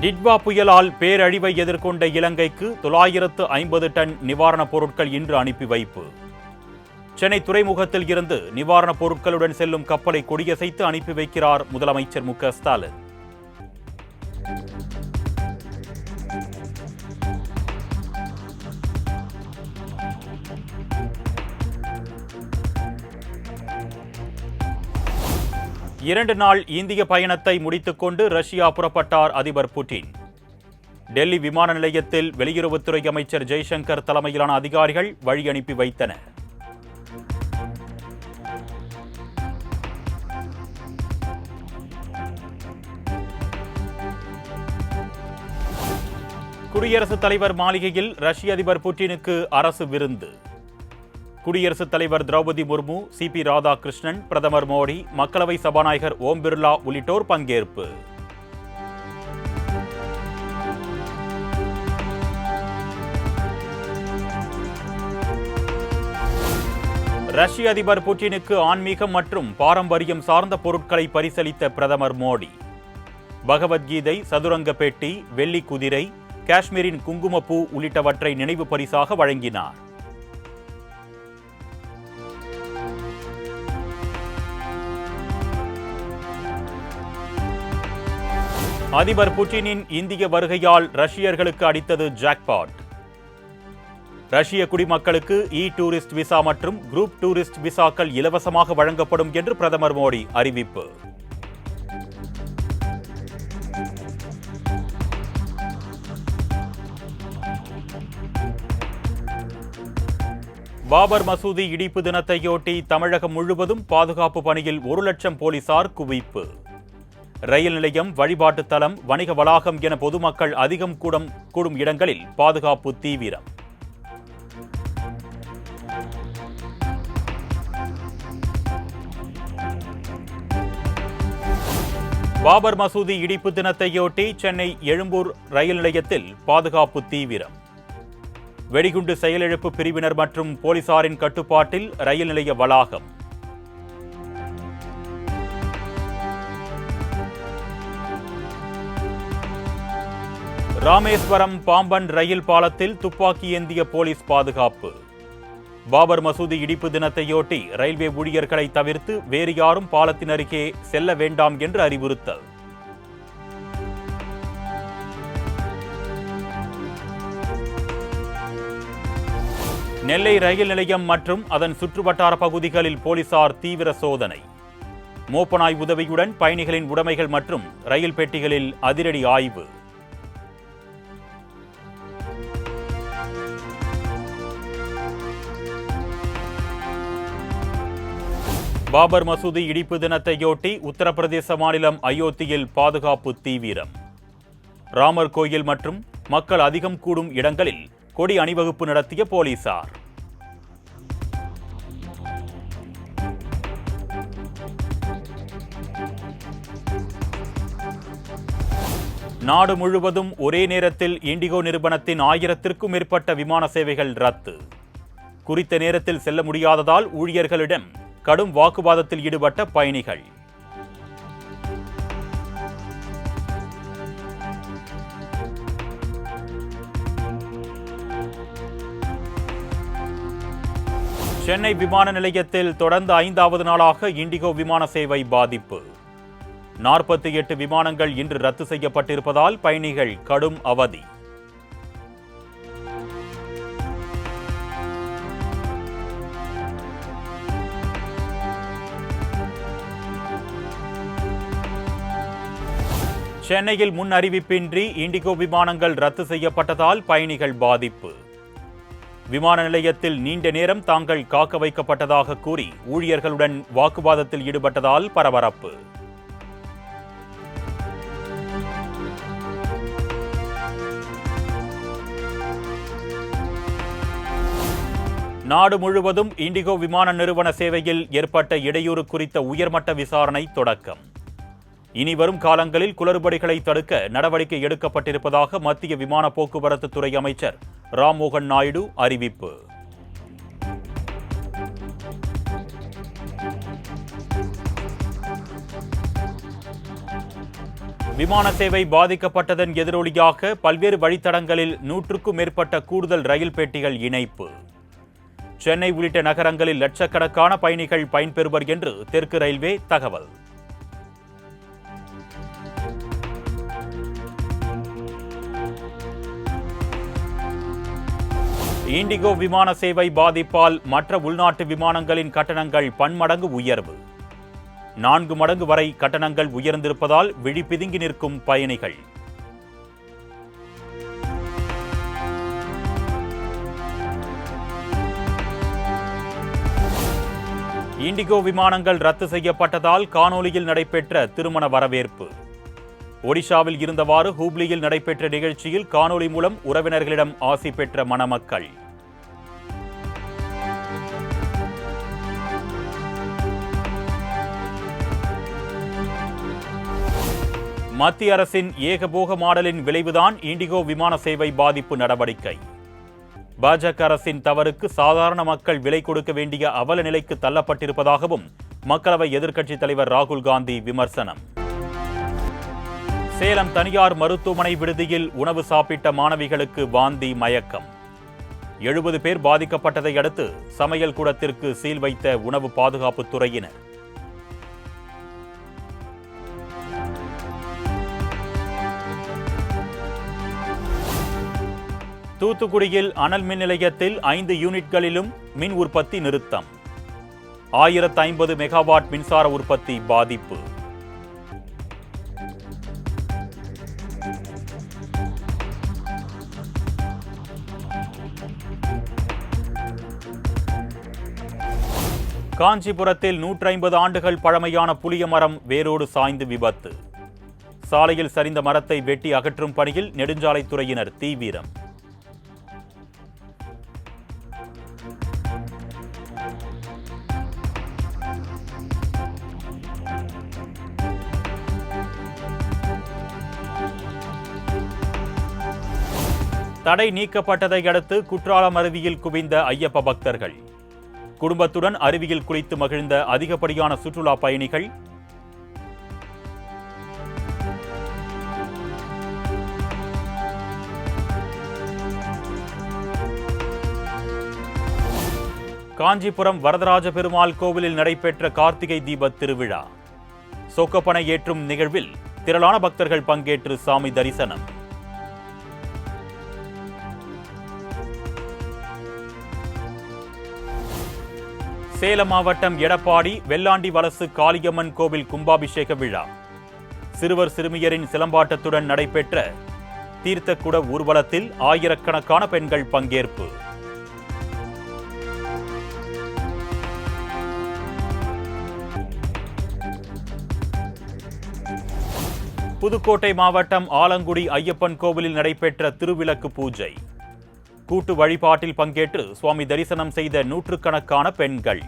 டிட்வா புயலால் பேரழிவை எதிர்கொண்ட இலங்கைக்கு 950 டன் நிவாரணப் பொருட்கள் இன்று அனுப்பி வைப்பு. சென்னை துறைமுகத்தில் இருந்து நிவாரணப் பொருட்களுடன் செல்லும் கப்பலை கொடியசைத்து அனுப்பி வைக்கிறார் முதலமைச்சர் மு.க. ஸ்டாலின். இரண்டு நாள் இந்திய பயணத்தை முடித்துக்கொண்டு ரஷ்யா புறப்பட்டார் அதிபர் புட்டின். டெல்லி விமான நிலையத்தில் வெளியுறவுத்துறை அமைச்சர் ஜெய்சங்கர் தலைமையிலான அதிகாரிகள் வழி அனுப்பி வைத்தனர். குடியரசுத் தலைவர் மாளிகையில் ரஷ்ய அதிபர் புட்டினுக்கு அரசு விருந்து. குடியரசுத் தலைவர் திரௌபதி முர்மு, சி.பி. ராதாகிருஷ்ணன், பிரதமர் மோடி, மக்களவை சபாநாயகர் ஓம் பிர்லா உள்ளிட்டோர் பங்கேற்பு. ரஷ்ய அதிபர் புட்டினுக்கு ஆன்மீகம் மற்றும் பாரம்பரியம் சார்ந்த பொருட்களை பரிசளித்த பிரதமர் மோடி. பகவத்கீதை, சதுரங்க பெட்டி, வெள்ளி குதிரை, காஷ்மீரின் குங்குமப்பூ உள்ளிட்டவற்றை நினைவு பரிசாக வழங்கினார். அதிபர் புட்டினின் இந்திய வருகையால் ரஷ்யர்களுக்கு அடித்தது ஜாக்பாட். ரஷ்ய குடிமக்களுக்கு டூரிஸ்ட் விசா மற்றும் குரூப் டூரிஸ்ட் விசாக்கள் இலவசமாக வழங்கப்படும் என்று பிரதமர் மோடி அறிவிப்பு. பாபர் மசூதி இடிப்பு தினத்தையொட்டி தமிழகம் முழுவதும் பாதுகாப்பு பணியில் 1 லட்சம் போலீசார் குவிப்பு. ரயில் நிலையம், வழிபாட்டு தலம், வணிக வளாகம் என பொதுமக்கள் அதிகம் கூடும் இடங்களில் பாதுகாப்பு தீவிரம். பாபர் மசூதி இடிப்பு தினத்தையொட்டி சென்னை எழும்பூர் ரயில் நிலையத்தில் பாதுகாப்பு தீவிரம். வெடிகுண்டு செயலிழப்பு பிரிவினர் மற்றும் போலீசாரின் கட்டுப்பாட்டில் ரயில் நிலைய வளாகம். ராமேஸ்வரம் பாம்பன் ரயில் பாலத்தில் துப்பாக்கி ஏந்திய போலீஸ் பாதுகாப்பு. பாபர் மசூதி இடிப்பு தினத்தையொட்டி ரயில்வே ஊழியர்களை தவிர்த்து வேறு யாரும் பாலத்தின் அருகே செல்ல வேண்டாம் என்று அறிவுறுத்தல். நெல்லை ரயில் நிலையம் மற்றும் அதன் சுற்றுவட்டார பகுதிகளில் போலீசார் தீவிர சோதனை. மோப்பனாய் உதவியுடன் பயணிகளின் உடைமைகள் மற்றும் ரயில் பெட்டிகளில் அதிரடி ஆய்வு. பாபர் மசூதி இடிப்பு தினத்தையொட்டி உத்தரப்பிரதேச மாநிலம் அயோத்தியில் பாதுகாப்பு தீவிரம். ராமர் கோயில் மற்றும் மக்கள் அதிகம் கூடும் இடங்களில் கொடி அணிவகுப்பு நடத்திய போலீசார். நாடு முழுவதும் ஒரே நேரத்தில் இண்டிகோ நிறுவனத்தின் 1000க்கும் மேற்பட்ட விமான சேவைகள் ரத்து. குறித்த நேரத்தில் செல்ல முடியாததால் ஊழியர்களிடம் கடும் வாக்குவாதத்தில் ஈடுபட்ட பயணிகள். சென்னை விமான நிலையத்தில் தொடர்ந்து 5வது நாளாக இண்டிகோ விமான சேவை பாதிப்பு. 48 விமானங்கள் இன்று ரத்து செய்யப்பட்டிருப்பதால் பயணிகள் கடும் அவதி. சென்னையில் முன் அறிவிப்பின்றி இண்டிகோ விமானங்கள் ரத்து செய்யப்பட்டதால் பயணிகள் பாதிப்பு. விமான நிலையத்தில் நீண்ட நேரம் தாங்கள் காக்க வைக்கப்பட்டதாக கூறி ஊழியர்களுடன் வாக்குவாதத்தில் ஈடுபட்டதால் பரபரப்பு. நாடு முழுவதும் இண்டிகோ விமான நிறுவன சேவையில் ஏற்பட்ட இடையூறு குறித்த உயர்மட்ட விசாரணை தொடக்கம். இனி வரும் காலங்களில் குளறுபடிகளை தடுக்க நடவடிக்கை எடுக்கப்பட்டிருப்பதாக மத்திய விமான போக்குவரத்து துறை அமைச்சர் ராம்மோகன் நாயுடு அறிவிப்பு. விமான சேவை பாதிக்கப்பட்டதன் எதிரொலியாக பல்வேறு வழித்தடங்களில் 100க்கும் மேற்பட்ட கூடுதல் ரயில் பெட்டிகள் இணைப்பு. சென்னை உள்ளிட்ட நகரங்களில் லட்சக்கணக்கான பயணிகள் பயன்பெறுவர் என்று தெற்கு ரயில்வே தகவல். இண்டிகோ விமான சேவை பாதிப்பால் மற்ற உள்நாட்டு விமானங்களின் கட்டணங்கள் பன்மடங்கு உயர்வு. 4 மடங்கு வரை கட்டணங்கள் உயர்ந்திருப்பதால் விழி பிதுங்கி நிற்கும் பயணிகள். இண்டிகோ விமானங்கள் ரத்து செய்யப்பட்டதால் காணொலியில் நடைபெற்ற திருமண வரவேற்பு. ஒடிஷாவில் இருந்தவாறு ஹூப்ளியில் நடைபெற்ற நிகழ்ச்சியில் காணொலி மூலம் உறவினர்களிடம் ஆசி பெற்ற மணமக்கள். மத்திய அரசின் ஏகபோக மாடலின் விளைவுதான் இண்டிகோ விமான சேவை பாதிப்பு நடவடிக்கை. பாஜக அரசின் தவறுக்கு சாதாரண மக்கள் விலை கொடுக்க வேண்டிய அவல நிலைக்கு தள்ளப்பட்டிருப்பதாகவும் மக்களவை எதிர்க்கட்சித் தலைவர் ராகுல் காந்தி விமர்சனம். சேலம் தனியார் மருத்துவமனை விடுதியில் உணவு சாப்பிட்ட மாணவிகளுக்கு வாந்தி, மயக்கம். 70 பேர் பாதிக்கப்பட்டதை அடுத்து சமையல் கூடத்திற்கு சீல் வைத்த உணவு பாதுகாப்புத் துறையினர். தூத்துக்குடியில் அனல் மின் நிலையத்தில் 5 யூனிட்களிலும் மின் உற்பத்தி நிறுத்தம். 1050 மெகாவாட் மின்சார உற்பத்தி பாதிப்பு. காஞ்சிபுரத்தில் 150 ஆண்டுகள் பழமையான புளிய மரம் வேரோடு சாய்ந்து விபத்து. சாலையில் சரிந்த மரத்தை வெட்டி அகற்றும் பணியில் நெடுஞ்சாலைத்துறையினர் தீவிரம். தடை நீக்கப்பட்டதை அடுத்து குற்றாலம் அருவியில் குவிந்த ஐயப்ப பக்தர்கள். குடும்பத்துடன் அருவியில் குளித்து மகிழ்ந்த அதிகப்படியான சுற்றுலா பயணிகள். காஞ்சிபுரம் வரதராஜ பெருமாள் கோவிலில் நடைபெற்ற கார்த்திகை தீப திருவிழா. சொக்கப்பனை ஏற்றும் நிகழ்வில் திரளான பக்தர்கள் பங்கேற்று சாமி தரிசனம். சேலம் மாவட்டம் எடப்பாடி வெள்ளாண்டி வலசு காளியம்மன் கோவில் கும்பாபிஷேக விழா. சிறுவர் சிறுமியரின் சிலம்பாட்டத்துடன் நடைபெற்ற தீர்த்தக்குட ஊர்வலத்தில் ஆயிரக்கணக்கான பெண்கள் பங்கேற்பு. புதுக்கோட்டை மாவட்டம் ஆலங்குடி ஐயப்பன் கோவிலில் நடைபெற்ற திருவிளக்கு பூஜை. கூட்டு வழிபாட்டில் பங்கேற்று சுவாமி தரிசனம் செய்த நூற்றுக்கணக்கான பெண்கள்.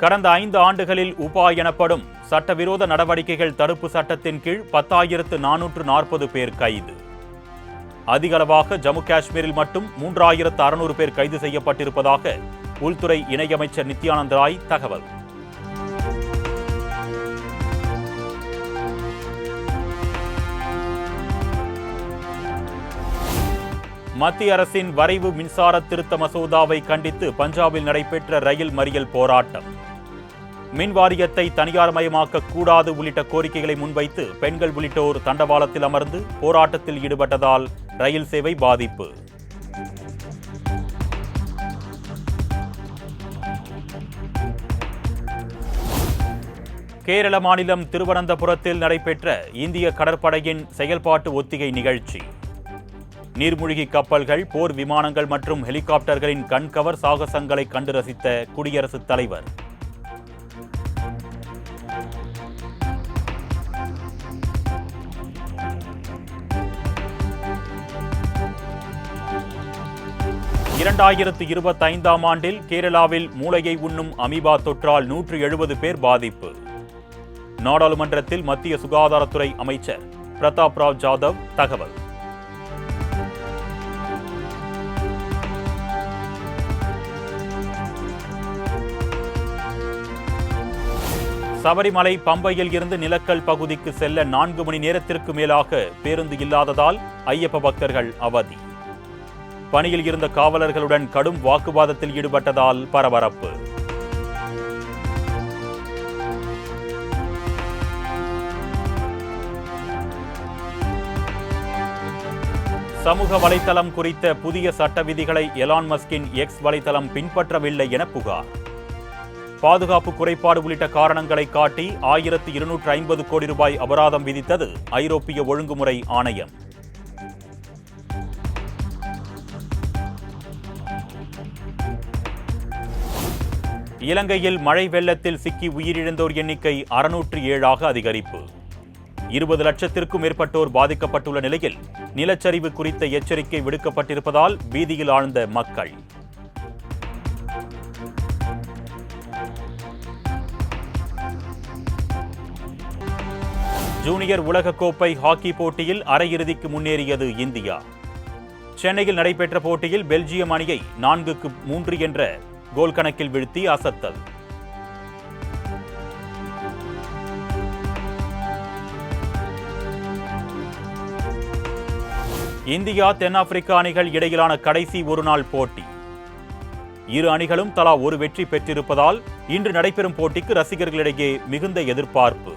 கடந்த 5 ஆண்டுகளில் உபா எனப்படும் சட்டவிரோத நடவடிக்கைகள் தடுப்பு சட்டத்தின் கீழ் 10,440 பேர் கைது. அதிகளவாக ஜம்மு காஷ்மீரில் மட்டும் 3,600 பேர் கைது செய்யப்பட்டிருப்பதாக உள்துறை இணையமைச்சர் நித்யானந்த ராய் தகவல். மத்திய அரசின் வரைவு மின்சார திருத்த மசோதாவை கண்டித்து பஞ்சாபில் நடைபெற்ற ரயில் மறியல் போராட்டம். மின் வாரியத்தை தனியார்மயமாக்க கூடாது உள்ளிட்ட கோரிக்கைகளை முன்வைத்து பெண்கள் உள்ளிட்டோர் தண்டவாளத்தில் அமர்ந்து போராட்டத்தில் ஈடுபட்டதால் ரயில் சேவை பாதிப்பு. கேரள மாநிலம் திருவனந்தபுரத்தில் நடைபெற்ற இந்திய கடற்படையின் செயல்பாட்டு ஒத்திகை நிகழ்ச்சி. நீர்மூழ்கி கப்பல்கள், போர் விமானங்கள் மற்றும் ஹெலிகாப்டர்களின் கண்கவர் சாகசங்களை கண்டு ரசித்த குடியரசுத் தலைவர். (2025) ஆண்டில் கேரளாவில் மூளையை உண்ணும் அமீபா தொற்றால் 170 பேர் பாதிப்பு. நாடாளுமன்றத்தில் மத்திய சுகாதாரத்துறை அமைச்சர் பிரதாப் ராவ் ஜாதவ் தகவல். சபரிமலை பம்பையில் இருந்து நிலக்கல் பகுதிக்கு செல்ல 4 மணி நேரத்திற்கு மேலாக பேருந்து இல்லாததால் ஐயப்ப பக்தர்கள் அவதி. பணியில் இருந்த காவலர்களுடன் கடும் வாக்குவாதத்தில் ஈடுபட்டதால் பரபரப்பு. சமூக வலைத்தளம் குறித்த புதிய சட்ட விதிகளை எலான் மஸ்கின் எக்ஸ் வலைத்தளம் பின்பற்றவில்லை என புகார். பாதுகாப்பு குறைபாடு உள்ளிட்ட காரணங்களை காட்டி 1250 கோடி ரூபாய் அபராதம் விதித்தது ஐரோப்பிய ஒழுங்குமுறை ஆணையம். இலங்கையில் மழை வெள்ளத்தில் சிக்கி உயிரிழந்தோர் எண்ணிக்கை 607 அதிகரிப்பு. 20 லட்சத்திற்கும் மேற்பட்டோர் பாதிக்கப்பட்டுள்ள நிலையில் நிலச்சரிவு குறித்த எச்சரிக்கை விடுக்கப்பட்டிருப்பதால் பீதியில் ஆழ்ந்த மக்கள். ஜூனியர் உலகக்கோப்பை ஹாக்கி போட்டியில் அரையிறுதிக்கு முன்னேறியது இந்தியா. சென்னையில் நடைபெற்ற போட்டியில் பெல்ஜியம் அணியை 4-3 என்ற கோல் கணக்கில் வீழ்த்தி அசத்தல். இந்தியா தென்னாப்பிரிக்கா அணிகள் இடையிலான கடைசி ஒருநாள் போட்டி. இரு அணிகளும் தலா ஒரு வெற்றி பெற்றிருப்பதால் இன்று நடைபெறும் போட்டிக்கு ரசிகர்களிடையே மிகுந்த எதிர்பார்ப்பு.